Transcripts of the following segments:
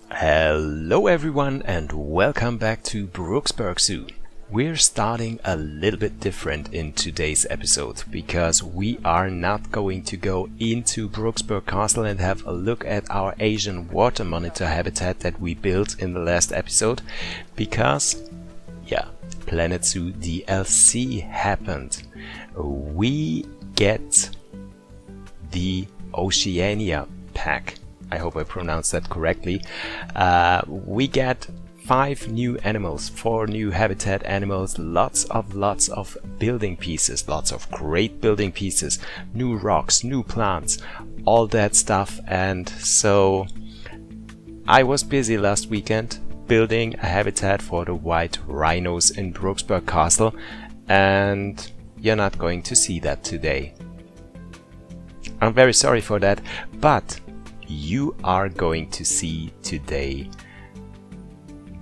Hello everyone and welcome back to Brooksburk Zoo. We're starting a little bit different in today's episode because we are not going to go into Brooksburk Castle and have a look at our Asian water monitor habitat that we built in the last episode because, Planet Zoo DLC happened. We get the Oceania pack. I hope I pronounced that correctly. We get 5 new animals, 4 new habitat animals, lots of building pieces, lots of great building pieces, new rocks, new plants, all that stuff. And so I was busy last weekend building a habitat for the white rhinos in Brooksburk Castle, and you're not going to see that today. I'm very sorry for that, but you are going to see today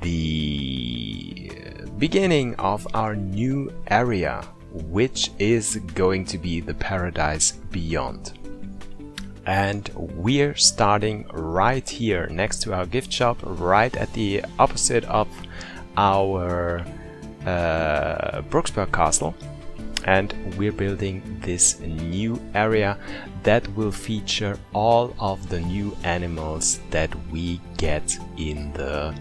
the beginning of our new area, which is going to be the Paradise Beyond. And we're starting right here next to our gift shop, right at the opposite of our Brooksburk Castle. And we're building this new area that will feature all of the new animals that we get in the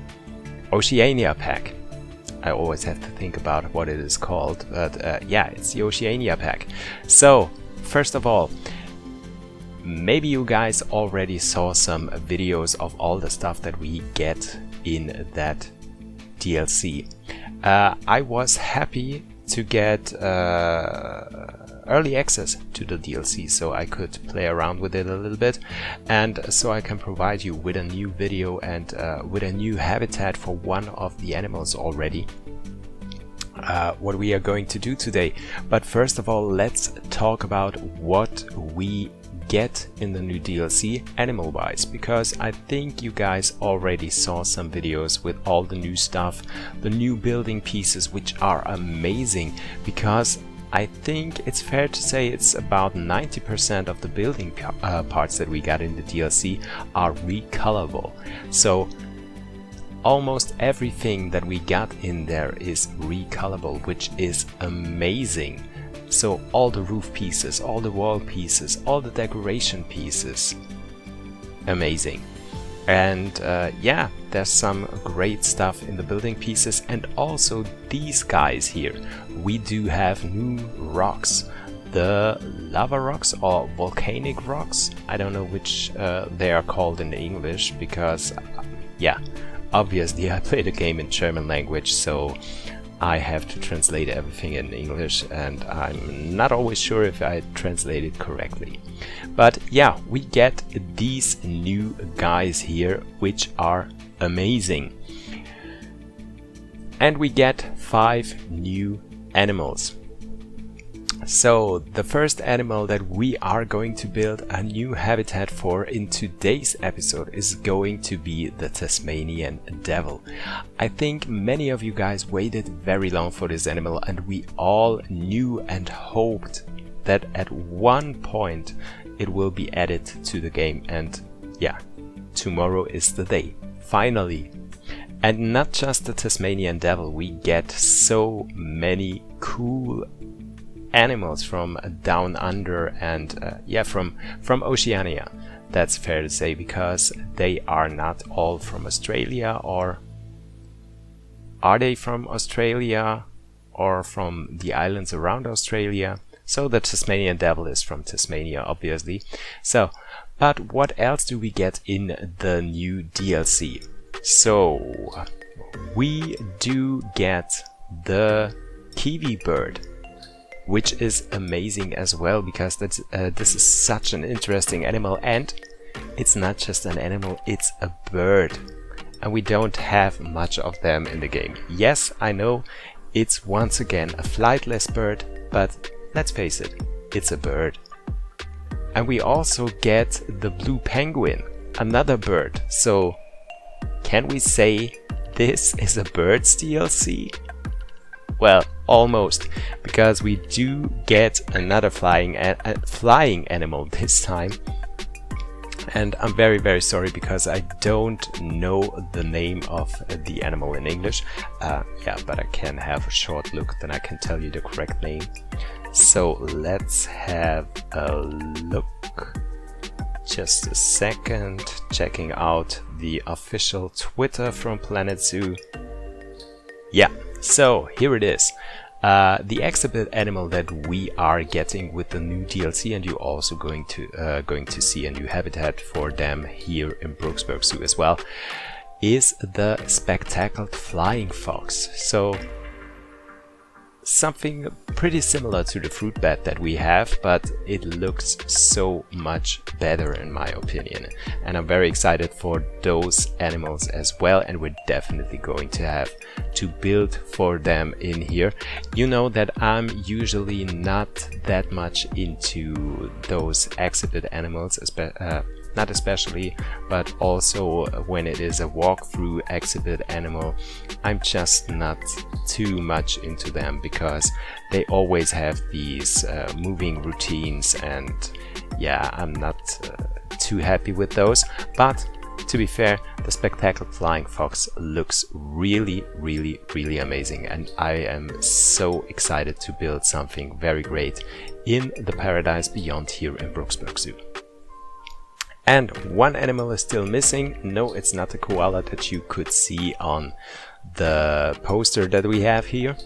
Oceania pack. I always have to think about what it is called, but it's the Oceania pack. So, first of all, maybe you guys already saw some videos of all the stuff that we get in that DLC. I was happy to get early access to the DLC so I could play around with it a little bit, and so I can provide you with a new video and with a new habitat for one of the animals already. What we are going to do today. But first of all, let's talk about what we get in the new DLC animal wise, because I think you guys already saw some videos with all the new stuff, the new building pieces, which are amazing, because I think it's fair to say it's about 90% of the building parts that we got in the DLC are recolorable. So almost everything that we got in there is recolorable, which is amazing. So all the roof pieces, all the wall pieces, all the decoration pieces, amazing. And there's some great stuff in the building pieces, and also these guys here. We do have new rocks, the lava rocks or volcanic rocks. I don't know which they are called in English, because obviously I play the game in German language, so I have to translate everything in English, and I'm not always sure if I translate it correctly. But we get these new guys here, which are amazing. And we get 5 new animals. So the first animal that we are going to build a new habitat for in today's episode is going to be the Tasmanian devil. I think many of you guys waited very long for this animal, and we all knew and hoped that at one point it will be added to the game, and tomorrow is the day, finally. And not just the Tasmanian devil, we get so many cool animals from down under and from Oceania. That's fair to say, because they are not all from Australia. Or are they from Australia or from the islands around Australia? So the Tasmanian devil is from Tasmania, obviously. So, but what else do we get in the new DLC? So we do get the kiwi bird, which is amazing as well, because this is such an interesting animal. And it's not just an animal, it's a bird, and we don't have much of them in the game. Yes, I know it's once again a flightless bird, but let's face it, it's a bird. And we also get the blue penguin, another bird. So can we say this is a birds DLC? Well, almost, because we do get another flying animal this time. And I'm very sorry because I don't know the name of the animal in English. Yeah, but I can have a short look, then I can tell you the correct name. So let's have a look. Just a second, checking out the official Twitter from Planet Zoo. Yeah, so here it is. The exhibit animal that we are getting with the new DLC, and you're also going to see a new habitat for them here in Brooksburk Zoo as well, is the spectacled flying fox. So something pretty similar to the fruit bat that we have, but it looks so much better in my opinion. And I'm very excited for those animals as well, and we're definitely going to have to build for them in here. You know that I'm usually not that much into those exhibit animals, not especially, but also when it is a walkthrough exhibit animal, I'm just not too much into them because they always have these moving routines, and yeah, I'm not too happy with those. But to be fair, the spectacled flying fox looks really amazing, and I am so excited to build something very great in the Paradise Beyond here in Brooksburk Zoo. And one animal is still missing. No, it's not the koala that you could see on the poster that we have here,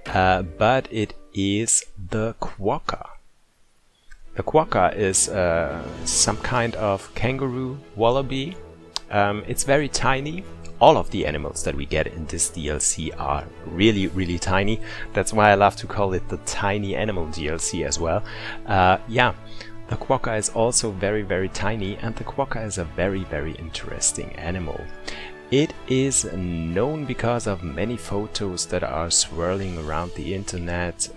but it is the quokka. The quokka is some kind of kangaroo wallaby. It's very tiny. All of the animals that we get in this DLC are really tiny. That's why I love to call it the Tiny Animal DLC as well. Yeah. The quokka is also very tiny, and the quokka is a very interesting animal. It is known because of many photos that are swirling around the internet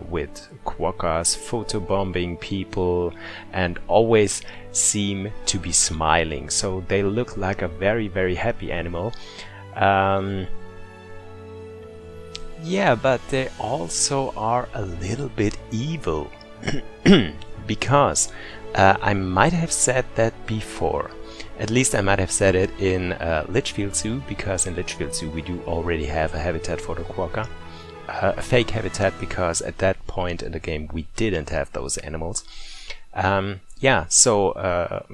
with quokkas photobombing people and always seem to be smiling. So they look like a very happy animal. Yeah, but they also are a little bit evil. Because I might have said that before. At least I might have said it in Litchfield Zoo, because in Litchfield Zoo we do already have a habitat for the quokka. A fake habitat, because at that point in the game we didn't have those animals. Yeah, so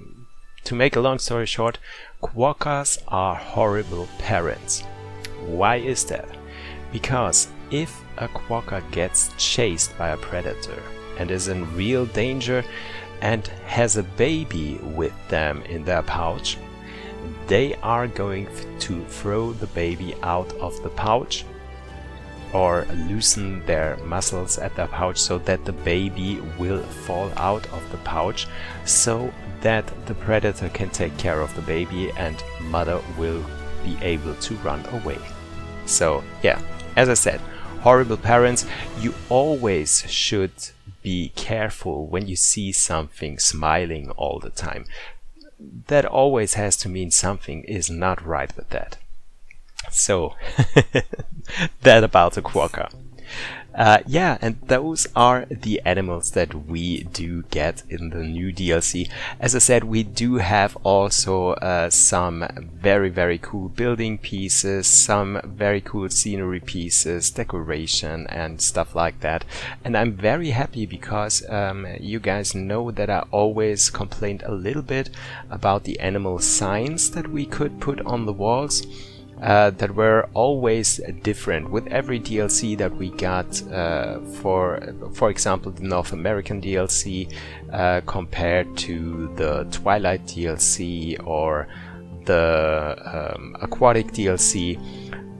to make a long story short, quokkas are horrible parents. Why is that? Because if a quokka gets chased by a predator and is in real danger and has a baby with them in their pouch, they are going to throw the baby out of the pouch or loosen their muscles at the pouch so that the baby will fall out of the pouch, so that the predator can take care of the baby and mother will be able to run away. So yeah, as I said, horrible parents. You always should be careful when you see something smiling all the time. That always has to mean something is not right with that. So that about the quokka. Yeah, and those are the animals that we do get in the new DLC. As I said, we do have also some very cool building pieces, some very cool scenery pieces, decoration and stuff like that. And I'm very happy because you guys know that I always complained a little bit about the animal signs that we could put on the walls. That were always different with every DLC that we got. For example, the North American DLC compared to the Twilight DLC or the Aquatic DLC.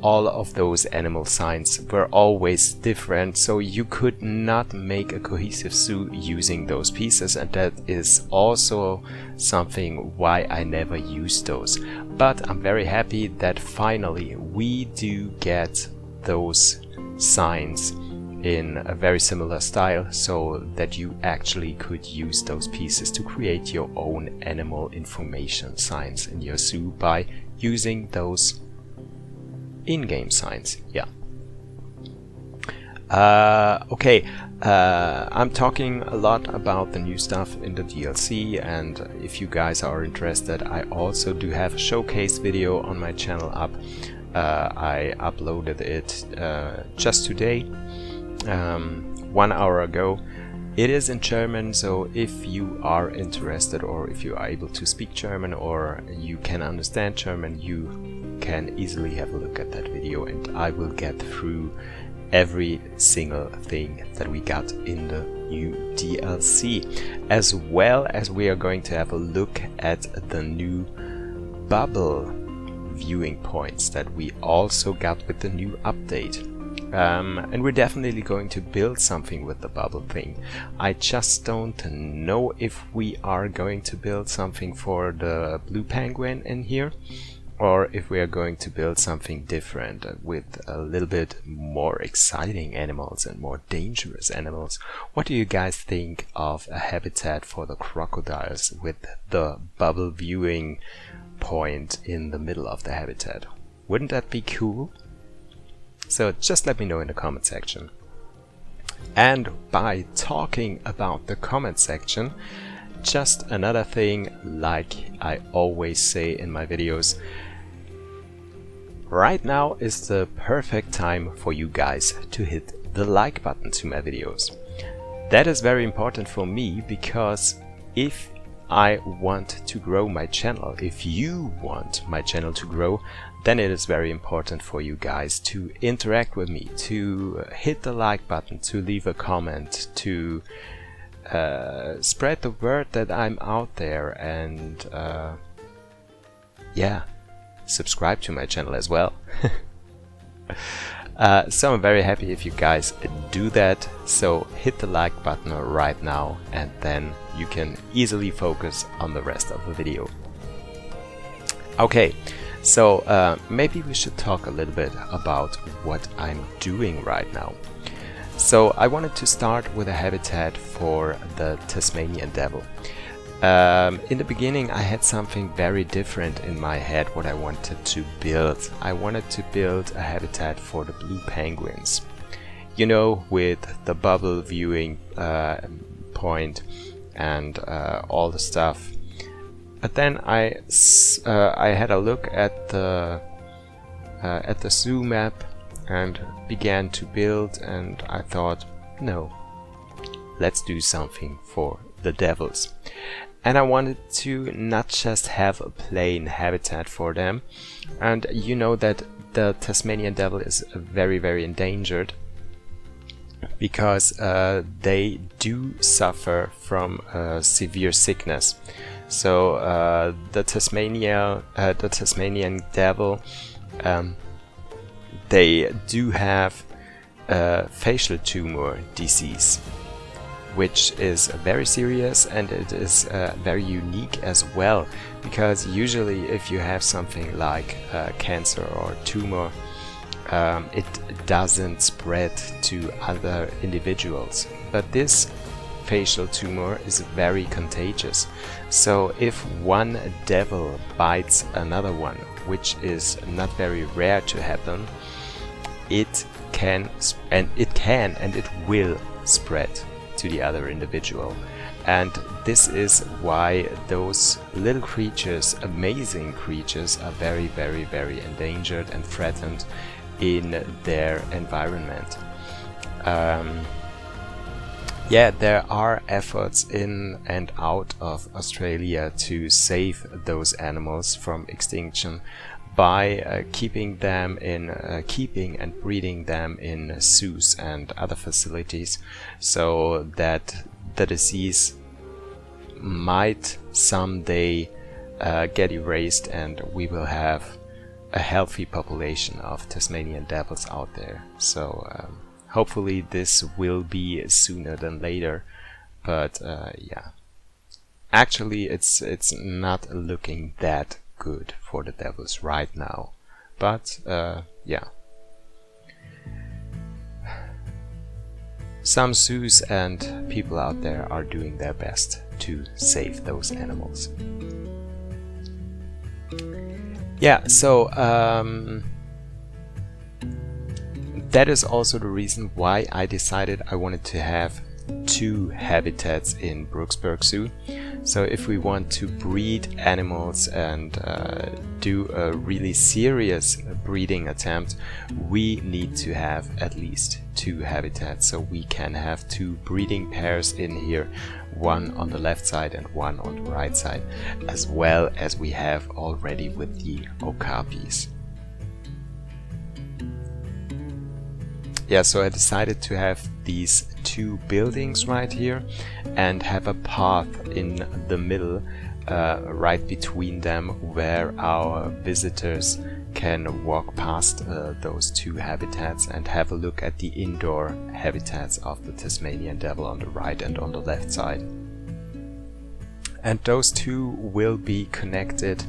All of those animal signs were always different, so you could not make a cohesive zoo using those pieces, and that is also something why I never used those. But I'm very happy that finally we do get those signs in a very similar style, so that you actually could use those pieces to create your own animal information signs in your zoo by using those in-game signs. Yeah. Okay, I'm talking a lot about the new stuff in the DLC, and if you guys are interested, I also do have a showcase video on my channel up. I uploaded it just today, 1 hour ago. It is in German, so if you are interested, or if you are able to speak German, or you can understand German, you can easily have a look at that video, and I will get through every single thing that we got in the new DLC, as well as we are going to have a look at the new bubble viewing points that we also got with the new update. And we're definitely going to build something with the bubble thing. I just don't know if we are going to build something for the blue penguin in here, or if we are going to build something different with a little bit more exciting animals and more dangerous animals. What do you guys think of a habitat for the crocodiles with the bubble viewing point in the middle of the habitat? Wouldn't that be cool? So just let me know in the comment section. And by talking about the comment section, just another thing, like I always say in my videos, right now is the perfect time for you guys to hit the like button to my videos. That is very important for me, because if I want to grow my channel, if you want my channel to grow, then it is very important for you guys to interact with me, to hit the like button, to leave a comment, to spread the word that I'm out there, and yeah, subscribe to my channel as well. So I'm very happy if you guys do that, so hit the like button right now, and then you can easily focus on the rest of the video. Okay, so maybe we should talk a little bit about what I'm doing right now. So I wanted to start with a habitat for the Tasmanian devil. In the beginning I had something very different in my head what I wanted to build. I wanted to build a habitat for the blue penguins. You know, with the bubble viewing point and all the stuff. But then I had a look at the zoo map and began to build, and I thought, no, let's do something for the devils. And I wanted to not just have a plain habitat for them, and you know that the Tasmanian devil is very, very endangered, because they do suffer from severe sickness. So the Tasmanian devil, they do have facial tumor disease, which is very serious, and it is very unique as well, because usually if you have something like cancer or tumor, it doesn't spread to other individuals, but this facial tumor is very contagious. So if one devil bites another one, which is not very rare to happen, it can and it will spread to the other individual. And this is why those little creatures, amazing creatures, are very, very, very endangered and threatened in their environment. Yeah, there are efforts in and out of Australia to save those animals from extinction by keeping them in keeping and breeding them in zoos and other facilities, so that the disease might someday get erased, and we will have a healthy population of Tasmanian devils out there. So hopefully this will be sooner than later, but yeah, actually it's not looking that good for the devils right now, but yeah, some zoos and people out there are doing their best to save those animals. that is also the reason why I decided I wanted to have 2 habitats in Brooksburk Zoo. So if we want to breed animals and do a really serious breeding attempt, we need to have at least 2 habitats. So we can have 2 breeding pairs in here, one on the left side and one on the right side, as well as we have already with the okapis. Yeah, so I decided to have these 2 buildings right here and have a path in the middle, right between them, where our visitors can walk past those 2 habitats and have a look at the indoor habitats of the Tasmanian devil on the right and on the left side. And those 2 will be connected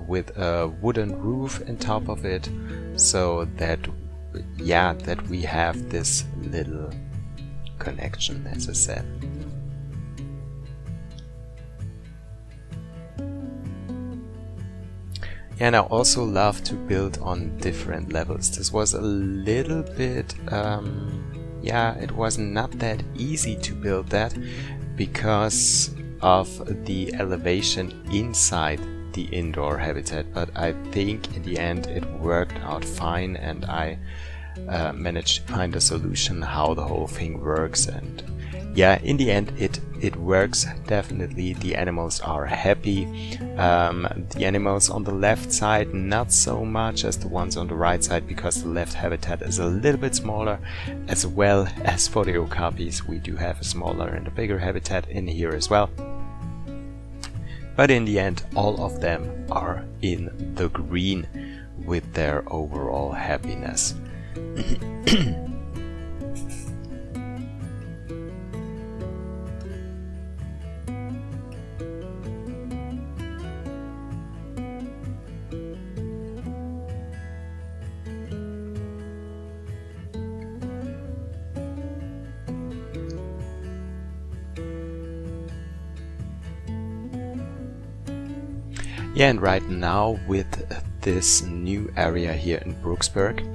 with a wooden roof on top of it, so that that we have this little connection, as I said. And I also love to build on different levels. This was a little bit, it was not that easy to build that because of the elevation inside the indoor habitat, but I think in the end it worked out fine, and I managed to find a solution how the whole thing works. And yeah, in the end it works definitely. The animals are happy. The animals on the left side not so much as the ones on the right side, because the left habitat is a little bit smaller, as well as for the okapis we do have a smaller and a bigger habitat in here as well. But in the end, all of them are in the green with their overall happiness. Yeah, and right now with this new area here in Brooksburk,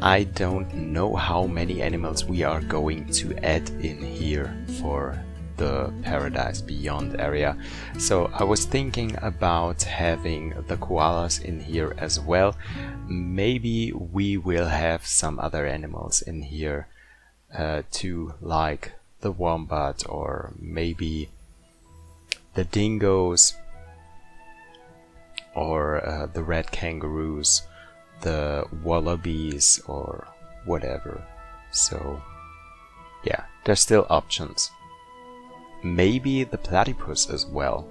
I don't know how many animals we are going to add in here for the Paradise Beyond area. So I was thinking about having the koalas in here as well. Maybe we will have some other animals in here too, like the wombat, or maybe the dingoes, or the red kangaroos, the wallabies, or whatever. So yeah, there's still options. Maybe the platypus as well,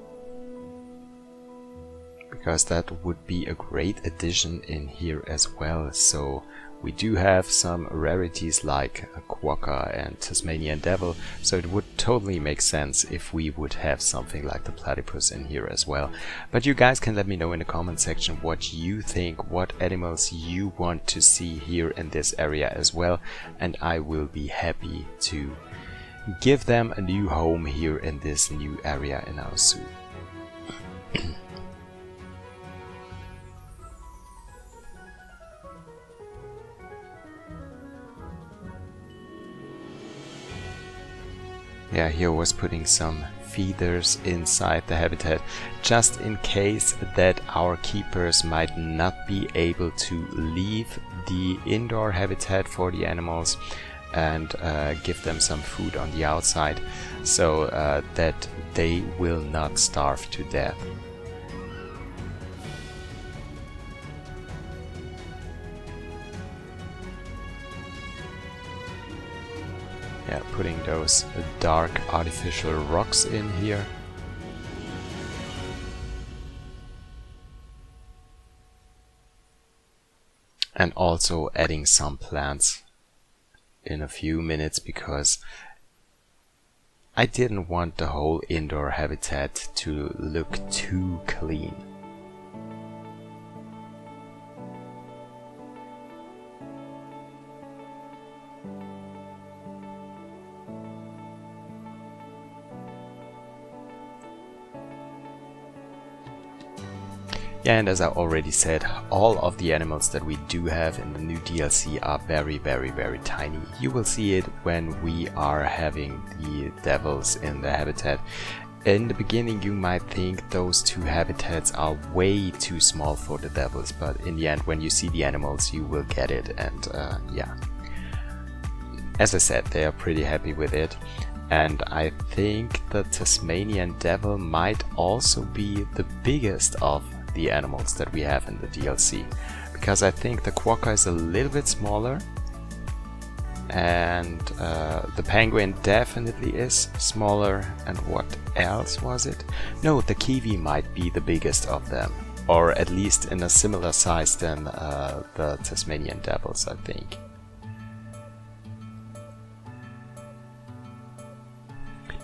because that would be a great addition in here as well. So we do have some rarities like a quokka and Tasmanian devil, so it would totally make sense if we would have something like the platypus in here as well. But you guys can let me know in the comment section what you think, what animals you want to see here in this area as well, and I will be happy to give them a new home here in this new area in our zoo. Yeah, here was putting some feeders inside the habitat, just in case that our keepers might not be able to leave the indoor habitat for the animals and give them some food on the outside, so that they will not starve to death. Yeah, putting those dark artificial rocks in here. And also adding some plants in a few minutes, because I didn't want the whole indoor habitat to look too clean. Yeah, and as I already said, all of the animals that we do have in the new DLC are very, very, very tiny. You will see it when we are having the devils in the habitat. In the beginning you might think those two habitats are way too small for the devils, but in the end when you see the animals you will get it, and yeah. As I said, they are pretty happy with it, and I think the Tasmanian devil might also be the biggest of the animals that we have in the DLC, because I think the quokka is a little bit smaller, and the penguin definitely is smaller, and what else was it? No, the kiwi might be the biggest of them, or at least in a similar size than the Tasmanian devils, I think.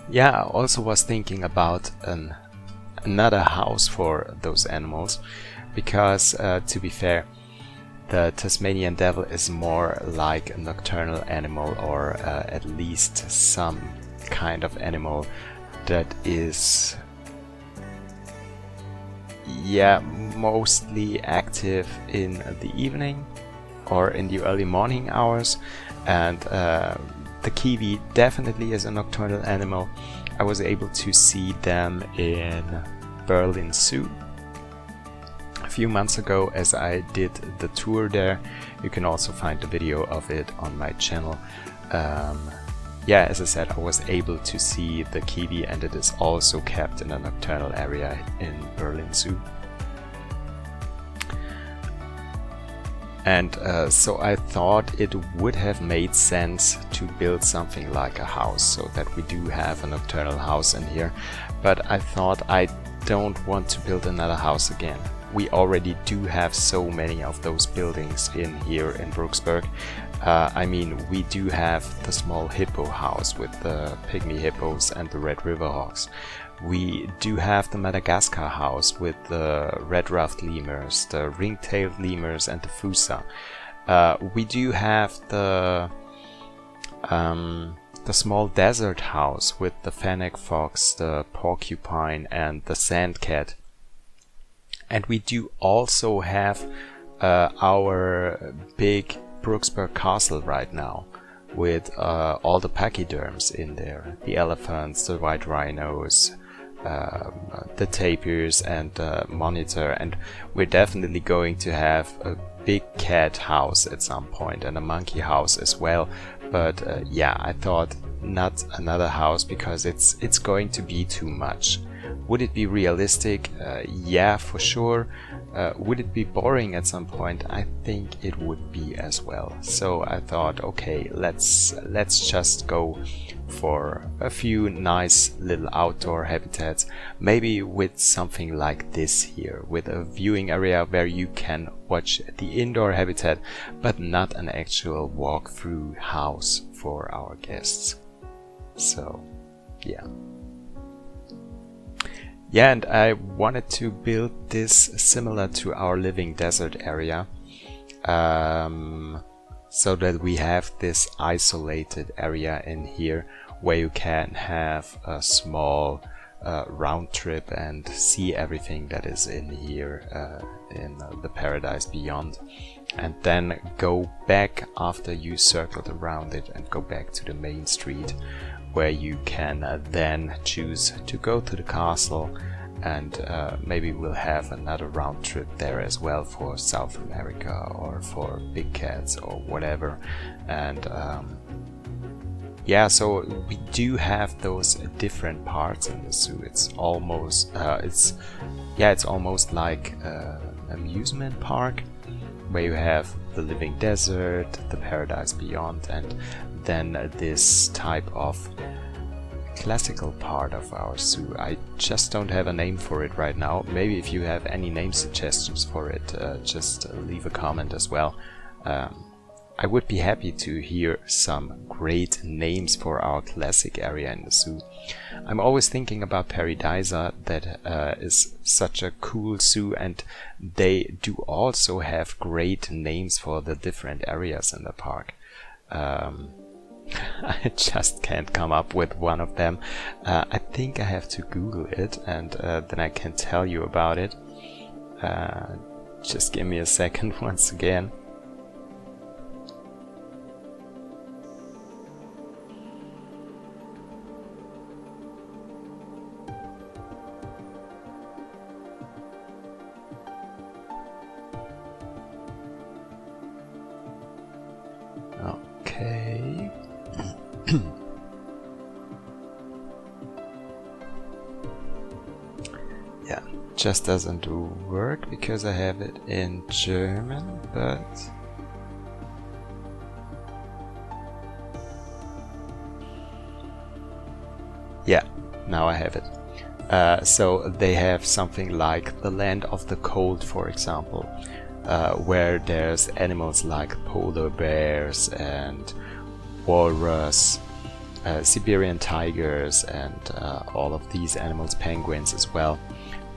Yeah, I also was thinking about another house for those animals, because to be fair, the Tasmanian devil is more like a nocturnal animal, or at least some kind of animal that is, yeah, mostly active in the evening or in the early morning hours, and the kiwi definitely is a nocturnal animal. I was able to see them in Berlin Zoo a few months ago as I did the tour there. You can also find the video of it on my channel. Yeah, as I said, I was able to see the kiwi, and it is also kept in a nocturnal area in Berlin Zoo. And so I thought it would have made sense to build something like a house, so that we do have a nocturnal house in here. But I thought I don't want to build another house again. We already do have so many of those buildings in here in Brooksburk. I mean, we do have the small hippo house with the pygmy hippos and the red river hawks. We do have the Madagascar house with the red-ruffed lemurs, the ring-tailed lemurs and the fusa. We do have the small desert house with the fennec fox, the porcupine and the sandcat. And we do also have our big Brooksburk Castle right now, with all the pachyderms in there. The elephants, the white rhinos, the tapirs and the monitor, and we're definitely going to have a big cat house at some point and a monkey house as well. But yeah, I thought not another house, because it's going to be too much. Would it be realistic? Yeah, for sure. Would it be boring at some point? I think it would be as well. So I thought, okay, let's just go for a few nice little outdoor habitats, maybe with something like this here, with a viewing area where you can watch the indoor habitat, but not an actual walk-through house for our guests. So yeah. Yeah, and I wanted to build this similar to our living desert area, so that we have this isolated area in here where you can have a small round trip and see everything that is in here in the paradise beyond, and then go back after you circled around it and go back to the main street, where you can then choose to go to the castle, and maybe we'll have another round trip there as well for South America or for big cats or whatever. And yeah, so we do have those different parts in the zoo. It's almost it's almost like an amusement park, where you have the living desert, the paradise beyond, and then this type of classical part of our zoo. I just don't have a name for it right now. Maybe if you have any name suggestions for it, just leave a comment as well. I would be happy to hear some great names for our classic area in the zoo. I'm always thinking about Paradisa, that is such a cool zoo, and they do also have great names for the different areas in the park. I just can't come up with one of them. I think I have to Google it, and then I can tell you about it. Just give me a second once again. Okay. Yeah, just doesn't work because I have it in German, but yeah, now I have it. So they have something like the Land of the Cold, for example, where there's animals like polar bears and walrus, Siberian tigers, and all of these animals, penguins as well.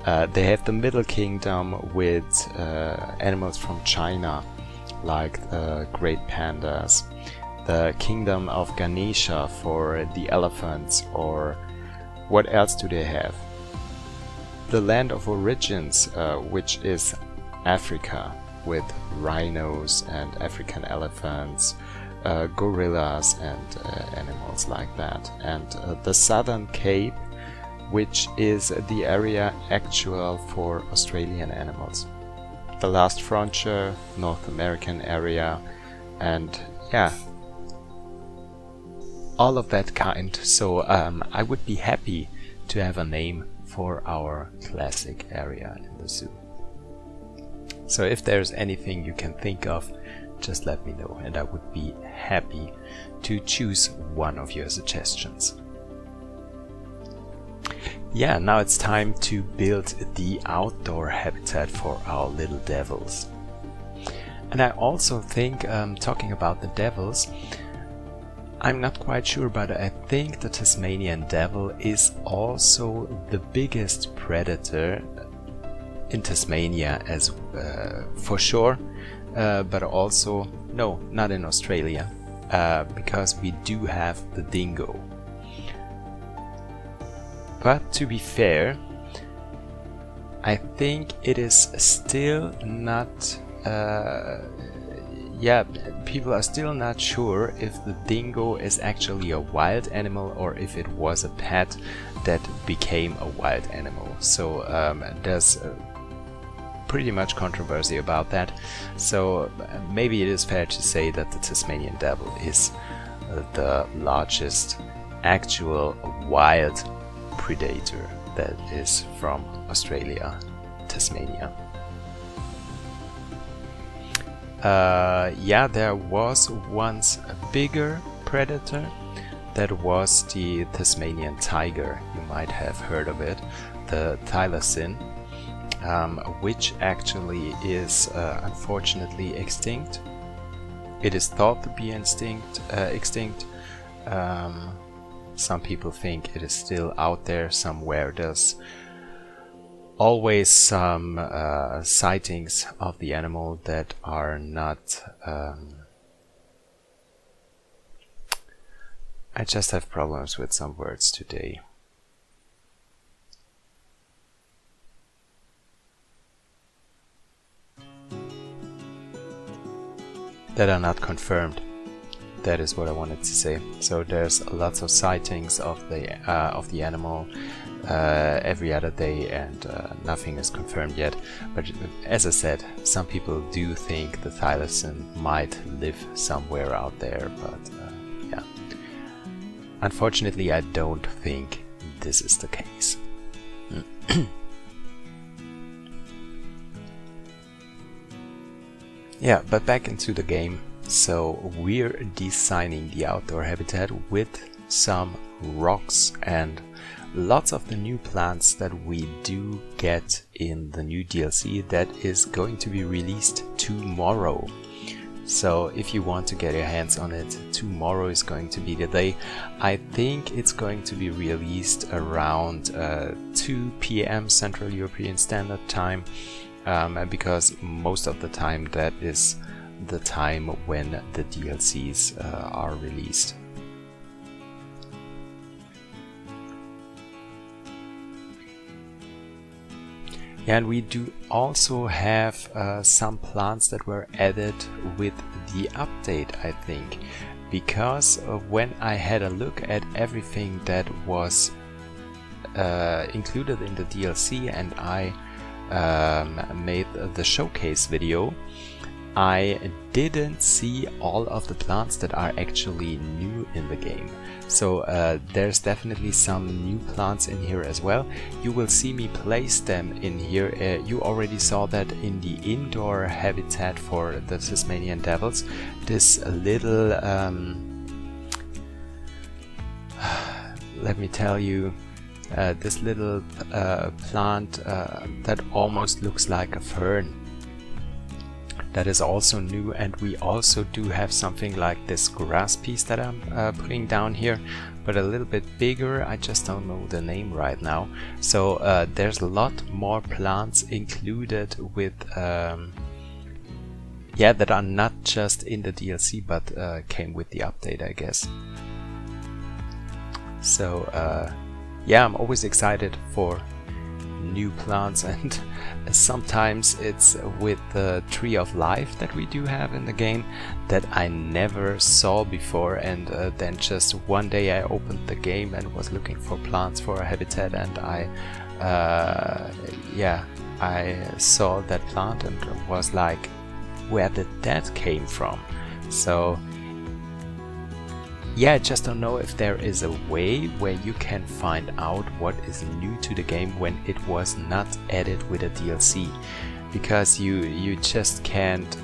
They have the Middle Kingdom with animals from China, like great pandas, the Kingdom of Ganesha for the elephants, or what else do they have? The Land of Origins, which is Africa, with rhinos and African elephants, gorillas and animals like that, and the Southern Cape, which is the area actual for Australian animals. The Last Frontier, North American area, and yeah, all of that kind. So I would be happy to have a name for our classic area in the zoo. So if there's anything you can think of, just let me know, and I would be happy to choose one of your suggestions. Yeah, now it's time to build the outdoor habitat for our little devils. And I also think, talking about the devils, I'm not quite sure, but I think the Tasmanian devil is also the biggest predator in Tasmania, as for sure, but also, no, not in Australia, because we do have the dingo. But to be fair, I think it is still not, people are still not sure if the dingo is actually a wild animal or if it was a pet that became a wild animal. So there's pretty much controversy about that. So maybe it is fair to say that the Tasmanian devil is the largest actual wild predator that is from Australia, Tasmania. Yeah, there was once a bigger predator that was the Tasmanian tiger. You might have heard of it, the thylacine, which actually is unfortunately extinct. It is thought to be extinct. Some people think it is still out there somewhere. There's always some sightings of the animal that are not... I just have problems with some words today. That are not confirmed. That is what I wanted to say. So there's lots of sightings of the animal every other day, and nothing is confirmed yet. But as I said, some people do think the thylacine might live somewhere out there. But yeah, unfortunately, I don't think this is the case. Yeah, but back into the game. So we're designing the outdoor habitat with some rocks and lots of the new plants that we do get in the new DLC that is going to be released tomorrow. So if you want to get your hands on it, tomorrow is going to be the day. I think it's going to be released around 2 p.m. Central European Standard Time, because most of the time that is the time when the DLCs are released. Yeah, and we do also have some plants that were added with the update, I think, because when I had a look at everything that was included in the DLC and I made the showcase video, I didn't see all of the plants that are actually new in the game. So there's definitely some new plants in here as well. You will see me place them in here. You already saw that in the indoor habitat for the Tasmanian devils. This little, let me tell you, this little plant that almost looks like a fern. That is also new, and we also do have something like this grass piece that I'm putting down here, but a little bit bigger. I just don't know the name right now. So there's a lot more plants included with yeah, that are not just in the DLC but came with the update, I guess. So yeah, I'm always excited for new plants, and sometimes it's with the tree of life that we do have in the game that I never saw before, and then just one day I opened the game and was looking for plants for a habitat, and I saw that plant and was like, where did that came from? So yeah, I just don't know if there is a way where you can find out what is new to the game when it was not added with a DLC, because you just can't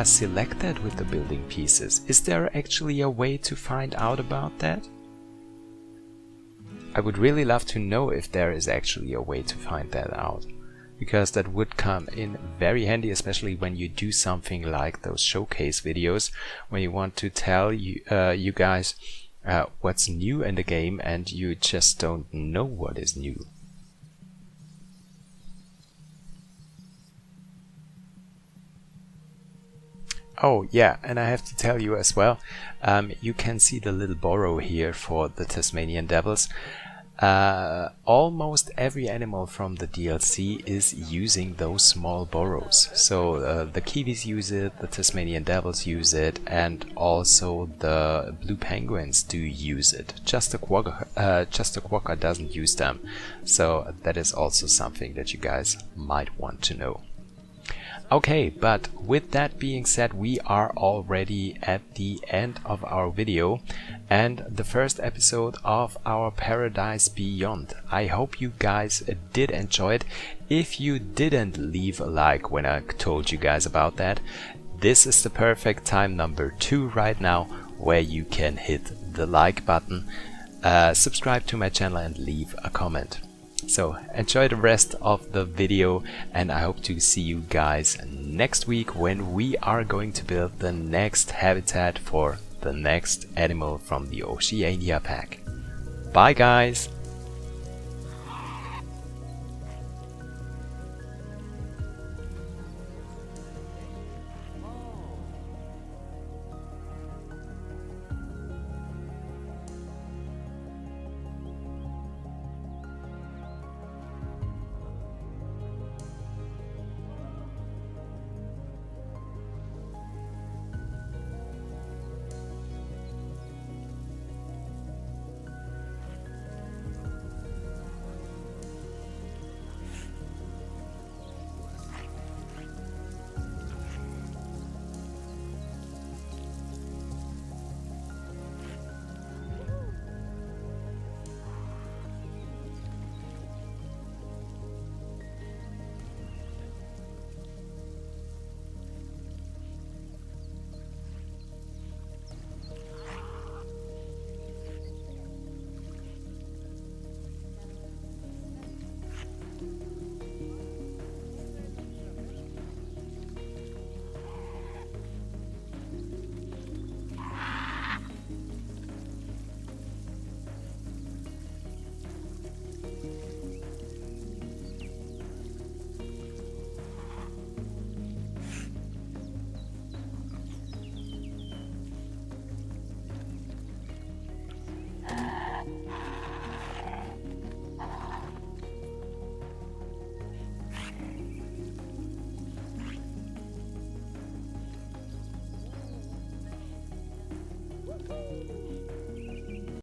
select that with the building pieces. Is there actually a way to find out about that? I would really love to know if there is actually a way to find that out, because that would come in very handy, especially when you do something like those showcase videos, when you want to tell you guys what's new in the game and you just don't know what is new. Oh yeah, and I have to tell you as well, you can see the little burrow here for the Tasmanian devils. Almost every animal from the DLC is using those small burrows. So the kiwis use it, the Tasmanian devils use it, and also the blue penguins do use it. Just the quokka doesn't use them. So that is also something that you guys might want to know. Okay, but with that being said, we are already at the end of our video and the first episode of our Paradise Beyond. I hope you guys did enjoy it. If you didn't leave a like when I told you guys about that, this is the perfect time, number 2 right now, where you can hit the like button, subscribe to my channel and leave a comment. So enjoy the rest of the video, and I hope to see you guys next week when we are going to build the next habitat for the next animal from the Oceania pack. Bye guys!